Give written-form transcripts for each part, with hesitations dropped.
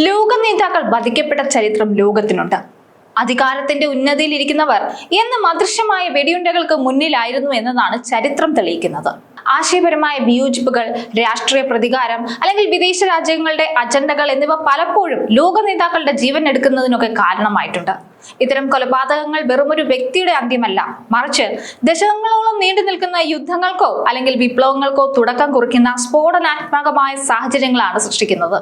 ലോക നേതാക്കൾ വധിക്കപ്പെട്ട ചരിത്രം ലോകത്തിനുണ്ട്. അധികാരത്തിന്റെ ഉന്നതിയിലിരിക്കുന്നവർ എന്നും അദൃശ്യമായ വെടിയുണ്ടകൾക്ക് മുന്നിലായിരുന്നു എന്നതാണ് ചരിത്രം തെളിയിക്കുന്നത്. ആശയപരമായ വിയോജിപ്പുകൾ, രാഷ്ട്രീയ പ്രതികാരം അല്ലെങ്കിൽ വിദേശ രാജ്യങ്ങളുടെ അജണ്ടകൾ എന്നിവ പലപ്പോഴും ലോക നേതാക്കളുടെ ജീവൻ എടുക്കുന്നതിനൊക്കെ കാരണമായിട്ടുണ്ട്. ഇത്തരം കൊലപാതകങ്ങൾ വെറുമൊരു വ്യക്തിയുടെ അന്ത്യമല്ല, മറിച്ച് ദശകങ്ങളോളം നീണ്ടു നിൽക്കുന്ന യുദ്ധങ്ങൾക്കോ അല്ലെങ്കിൽ വിപ്ലവങ്ങൾക്കോ തുടക്കം കുറിക്കുന്ന സ്ഫോടനാത്മകമായ സാഹചര്യങ്ങളാണ് സൃഷ്ടിക്കുന്നത്.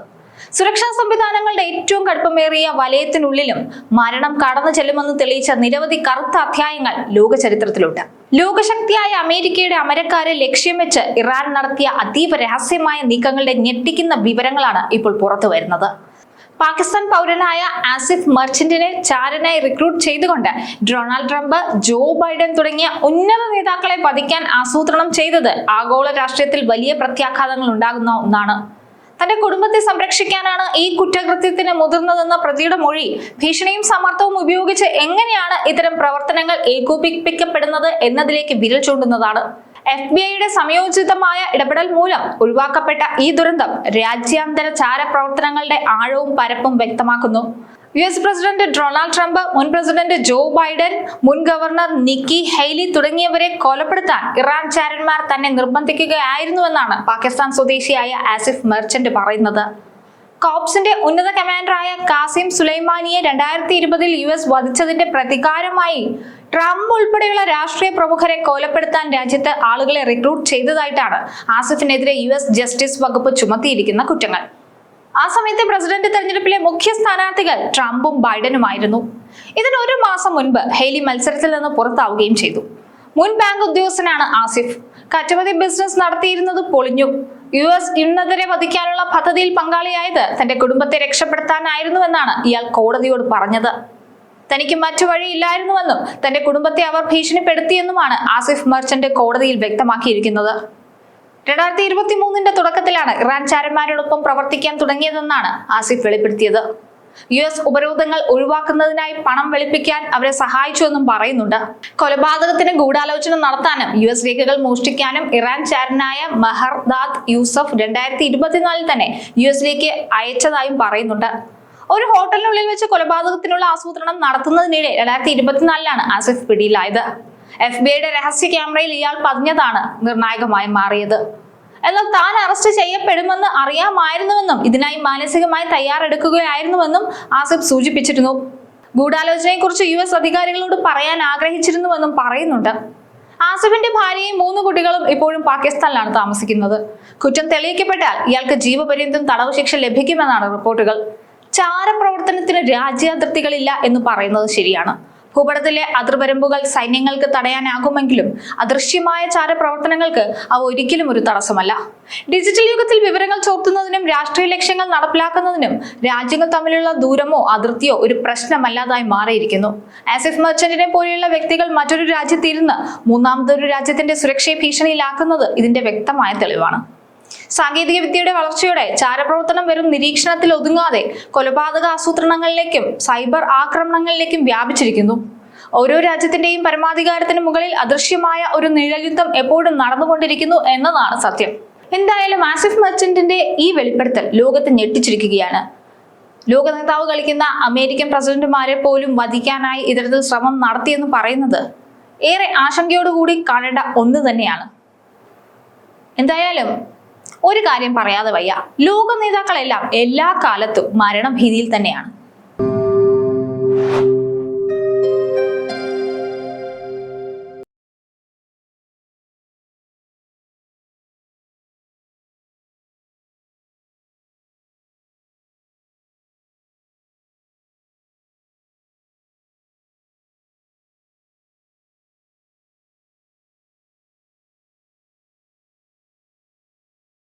സുരക്ഷാ സംവിധാനങ്ങളുടെ ഏറ്റവും കടുപ്പമേറിയ വലയത്തിനുള്ളിലും മരണം കടന്നു ചെല്ലുമെന്ന് തെളിയിച്ച നിരവധി കറുത്ത അധ്യായങ്ങൾ ലോക ചരിത്രത്തിലുണ്ട്. ലോകശക്തിയായ അമേരിക്കയുടെ അമരക്കാരെ ലക്ഷ്യം വെച്ച് ഇറാൻ നടത്തിയ അതീവ രഹസ്യമായ നീക്കങ്ങളുടെ ഞെട്ടിക്കുന്ന വിവരങ്ങളാണ് ഇപ്പോൾ പുറത്തു വരുന്നത്. പാകിസ്ഥാൻ പൗരനായ ആസിഫ് മെർച്ചന്റിനെ ചാരനായി റിക്രൂട്ട് ചെയ്തുകൊണ്ട് ഡൊണാൾഡ് ട്രംപ്, ജോ ബൈഡൻ തുടങ്ങിയ ഉന്നത നേതാക്കളെ വധിക്കാൻ ആസൂത്രണം ചെയ്തത് ആഗോള രാഷ്ട്രീയത്തിൽ വലിയ പ്രത്യാഘാതങ്ങൾ ഉണ്ടാകുന്ന ഒന്നാണ്. തന്റെ കുടുംബത്തെ സംരക്ഷിക്കാനാണ് ഈ കുറ്റകൃത്യത്തിന് മുതിർന്നതെന്ന പ്രതിയുടെ മൊഴി, ഭീഷണിയും സമ്മർദ്ദവും ഉപയോഗിച്ച് എങ്ങനെയാണ് ഇത്തരം പ്രവർത്തനങ്ങൾ ഏകോപിപ്പിക്കപ്പെടുന്നത് എന്നതിലേക്ക് വിരൽ ചൂണ്ടുന്നതാണ്. FBI സംയോജിതമായ ഇടപെടൽ മൂലം ഒഴിവാക്കപ്പെട്ട ഈ ദുരന്തം രാജ്യാന്തര ചാര പ്രവർത്തനങ്ങളുടെ ആഴവും പരപ്പും വ്യക്തമാക്കുന്നു. US പ്രസിഡന്റ് ഡൊണാൾഡ് ട്രംപ്, മുൻ പ്രസിഡന്റ് ജോ ബൈഡൻ, മുൻ ഗവർണർ നിക്കി ഹെയ്ലി തുടങ്ങിയവരെ കൊലപ്പെടുത്താൻ ഇറാൻ ചാരന്മാർ തന്നെ നിർബന്ധിക്കുകയായിരുന്നുവെന്നാണ് പാകിസ്ഥാൻ സ്വദേശിയായ ആസിഫ് മെർച്ചന്റ് പറയുന്നത്. കോപ്സിന്റെ ഉന്നത കമാൻഡറായ കാസിം സുലൈമാനിയെ 2020 US വധിച്ചതിന്റെ പ്രതികാരമായി ട്രംപ് ഉൾപ്പെടെയുള്ള രാഷ്ട്രീയ പ്രമുഖരെ കൊലപ്പെടുത്താൻ രാജ്യത്ത് ആളുകളെ റിക്രൂട്ട് ചെയ്തതായിട്ടാണ് ആസിഫിനെതിരെ US ജസ്റ്റിസ് വകുപ്പ് ചുമത്തിയിരിക്കുന്ന കുറ്റങ്ങൾ. ആ സമയത്ത് പ്രസിഡന്റ് തെരഞ്ഞെടുപ്പിലെ മുഖ്യ സ്ഥാനാർത്ഥികൾ ട്രംപും ബൈഡനുമായിരുന്നു. ഇതിന് ഒരു മാസം മുൻപ് ഹെയ്ലി മത്സരത്തിൽ നിന്ന് പുറത്താവുകയും ചെയ്തു. മുൻ ബാങ്ക് ഉദ്യോഗസ്ഥനാണ് ആസിഫ്. കയറ്റുമതി ബിസിനസ് നടത്തിയിരുന്നത് പൊളിഞ്ഞു. US ഉന്നതരെ വധിക്കാനുള്ള പദ്ധതിയിൽ പങ്കാളിയായത് തന്റെ കുടുംബത്തെ രക്ഷപ്പെടുത്താനായിരുന്നുവെന്നാണ് ഇയാൾ കോടതിയോട് പറഞ്ഞത്. തനിക്ക് മറ്റു വഴിയില്ലായിരുന്നുവെന്നും തന്റെ കുടുംബത്തെ അവർ ഭീഷണിപ്പെടുത്തിയെന്നുമാണ് ആസിഫ് മെർച്ചന്റ് കോടതിയിൽ വ്യക്തമാക്കിയിരിക്കുന്നത്. 2023 തുടക്കത്തിലാണ് ഇറാൻ ചാരന്മാരോടൊപ്പം പ്രവർത്തിക്കാൻ തുടങ്ങിയതെന്നാണ് ആസിഫ് വെളിപ്പെടുത്തിയത്. US ഉപരോധങ്ങൾ ഒഴിവാക്കുന്നതിനായി പണം വെളുപ്പിക്കാൻ അവരെ സഹായിച്ചുവെന്നും പറയുന്നുണ്ട്. കൊലപാതകത്തിന് ഗൂഢാലോചന നടത്താനും US രേഖകൾ മോഷ്ടിക്കാനും ഇറാൻ ചാരനായ മെഹർദാദ് യൂസഫ് 2024 തന്നെ US അയച്ചതായും പറയുന്നുണ്ട്. ഒരു ഹോട്ടലിനുള്ളിൽ വെച്ച് കൊലപാതകത്തിനുള്ള ആസൂത്രണം നടത്തുന്നതിനിടെ 2024 ആസിഫ് പിടിയിലായത്. FBI രഹസ്യ ക്യാമറയിൽ ഇയാൾ പതിഞ്ഞതാണ് നിർണായകമായി മാറിയത്. എന്നാൽ താൻ അറസ്റ്റ് ചെയ്യപ്പെടുമെന്ന് അറിയാമായിരുന്നുവെന്നും ഇതിനായി മാനസികമായി തയ്യാറെടുക്കുകയായിരുന്നുവെന്നും ആസിഫ് സൂചിപ്പിച്ചിരുന്നു. ഗൂഢാലോചനയെക്കുറിച്ച് US അധികാരികളോട് പറയാൻ ആഗ്രഹിച്ചിരുന്നുവെന്നും പറയുന്നുണ്ട്. ആസിഫിന്റെ ഭാര്യയും 3 കുട്ടികളും ഇപ്പോഴും പാകിസ്ഥാനിലാണ് താമസിക്കുന്നത്. കുറ്റം തെളിയിക്കപ്പെട്ടാൽ ഇയാൾക്ക് ജീവപര്യന്തം തടവ് ശിക്ഷ ലഭിക്കുമെന്നാണ് റിപ്പോർട്ടുകൾ. ചാരപ്രവർത്തനത്തിന് രാജ്യാതിർത്തികളില്ല എന്ന് പറയുന്നത് ശരിയാണ്. ഭൂപടത്തിലെ അതിർവരമ്പുകൾ സൈന്യങ്ങൾക്ക് തടയാനാകുമെങ്കിലും അദൃശ്യമായ ചാരപ്രവർത്തനങ്ങൾക്ക് അവ ഒരിക്കലും ഒരു തടസ്സമല്ല. ഡിജിറ്റൽ യുഗത്തിൽ വിവരങ്ങൾ ചോർത്തുന്നതിനും രാഷ്ട്രീയ ലക്ഷ്യങ്ങൾ നടപ്പിലാക്കുന്നതിനും രാജ്യങ്ങൾ തമ്മിലുള്ള ദൂരമോ അതിർത്തിയോ ഒരു പ്രശ്നമല്ലാതായി മാറിയിരിക്കുന്നു. ആസിഫ് മെർച്ചന്റിനെ പോലെയുള്ള വ്യക്തികൾ മറ്റൊരു രാജ്യത്തിരുന്ന് മൂന്നാമതൊരു രാജ്യത്തിന്റെ സുരക്ഷയെ ഭീഷണിയിലാക്കുന്നത് ഇതിന്റെ വ്യക്തമായ തെളിവാണ്. സാങ്കേതിക വിദ്യയുടെ വളർച്ചയോടെ ചാരപ്രവർത്തനം വെറും നിരീക്ഷണത്തിൽ ഒതുങ്ങാതെ കൊലപാതക ആസൂത്രണങ്ങളിലേക്കും സൈബർ ആക്രമണങ്ങളിലേക്കും വ്യാപിച്ചിരിക്കുന്നു. ഓരോ രാജ്യത്തിന്റെയും പരമാധികാരത്തിന് മുകളിൽ അദൃശ്യമായ ഒരു നിഴൽയുദ്ധം എപ്പോഴും നടന്നുകൊണ്ടിരിക്കുന്നു എന്നതാണ് സത്യം. എന്തായാലും ആസിഫ് മെർച്ചന്റിന്റെ ഈ വെളിപ്പെടുത്തൽ ലോകത്തെ ഞെട്ടിച്ചിരിക്കുകയാണ്. ലോക നേതാവ് കളിക്കുന്ന അമേരിക്കൻ പ്രസിഡന്റുമാരെ പോലും വധിക്കാനായി ഇത്തരത്തിൽ ശ്രമം നടത്തിയെന്ന് പറയുന്നത് ഏറെ ആശങ്കയോടുകൂടി കാണേണ്ട ഒന്ന് തന്നെയാണ്. എന്തായാലും ഒരു കാര്യം പറയാതെ വയ്യ, ലോക നേതാക്കളെല്ലാം എല്ലാ കാലത്തും മരണഭീതിയിൽ തന്നെയാണ്.